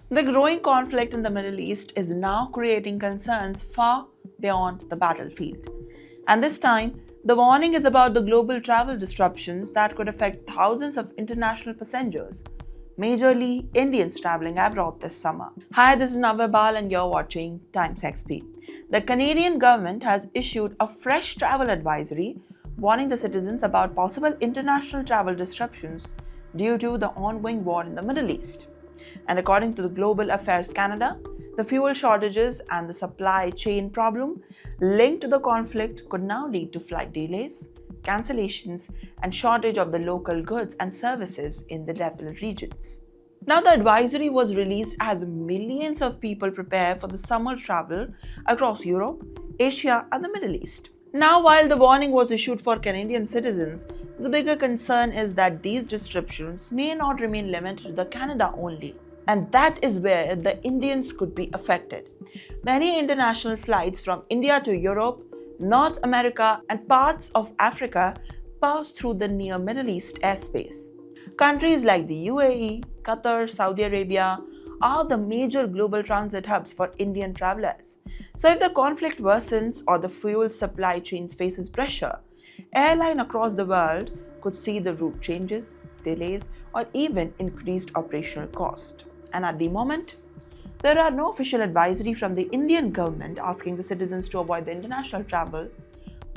The growing conflict in the Middle East is now creating concerns far beyond the battlefield. And this time, the warning is about the global travel disruptions that could affect thousands of international passengers, majorly Indians traveling abroad this summer. Hi, this is Navabal and you're watching TimesXP. The Canadian government has issued a fresh travel advisory warning the citizens about possible international travel disruptions due to the ongoing war in the Middle East. And according to the Global Affairs Canada, the fuel shortages and the supply chain problem linked to the conflict could now lead to flight delays, cancellations, and shortage of the local goods and services in the developed regions. Now, the advisory was released as millions of people prepare for the summer travel across Europe, Asia, and the Middle East. Now, while the warning was issued for Canadian citizens, the bigger concern is that these disruptions may not remain limited to Canada only. And that is where the Indians could be affected. Many international flights from India to Europe, North America, and parts of Africa pass through the near Middle East airspace. Countries like the UAE, Qatar, Saudi Arabia are the major global transit hubs for Indian travelers. So if the conflict worsens or the fuel supply chains faces pressure, airlines across the world could see the route changes, delays, or even increased operational cost. And at the moment, there are no official advisory from the Indian government asking the citizens to avoid the international travel,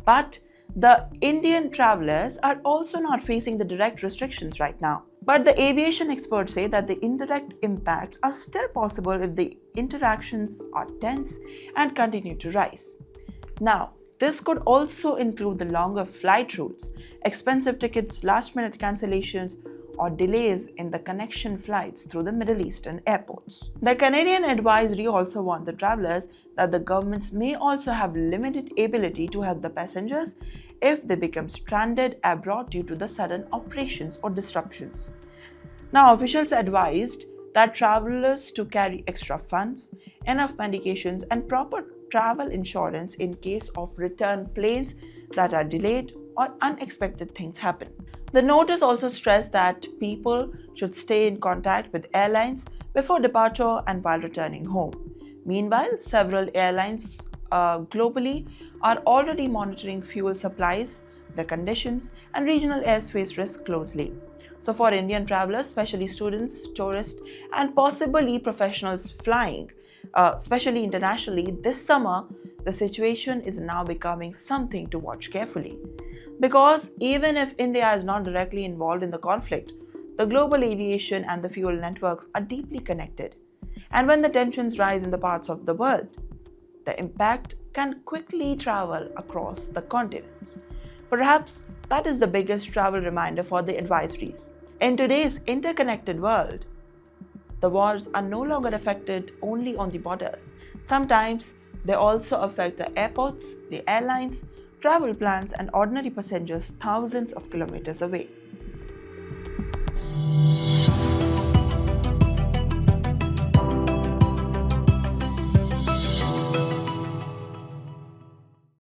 but the Indian travelers are also not facing the direct restrictions right now. But the aviation experts say that the indirect impacts are still possible if the interactions are tense and continue to rise. Now, this could also include the longer flight routes, expensive tickets, last-minute cancellations, or delays in the connection flights through the Middle Eastern airports. The Canadian advisory also warned the travelers that the governments may also have limited ability to help the passengers if they become stranded abroad due to the sudden operations or disruptions. Now, officials advised that travelers to carry extra funds, enough medications, and proper travel insurance in case of return planes that are delayed or unexpected things happen. The notice also stressed that people should stay in contact with airlines before departure and while returning home. Meanwhile, several airlines globally are already monitoring fuel supplies, the conditions, and regional airspace risk closely. So, for Indian travelers, especially students, tourists, and possibly professionals flying, especially internationally, this summer, the situation is now becoming something to watch carefully. Because even if India is not directly involved in the conflict, the global aviation and the fuel networks are deeply connected. And when the tensions rise in the parts of the world, the impact can quickly travel across the continents. Perhaps that is the biggest travel reminder for the advisories. In today's interconnected world, the wars are no longer affected only on the borders. Sometimes they also affect the airports, the airlines, travel plans, and ordinary passengers thousands of kilometers away.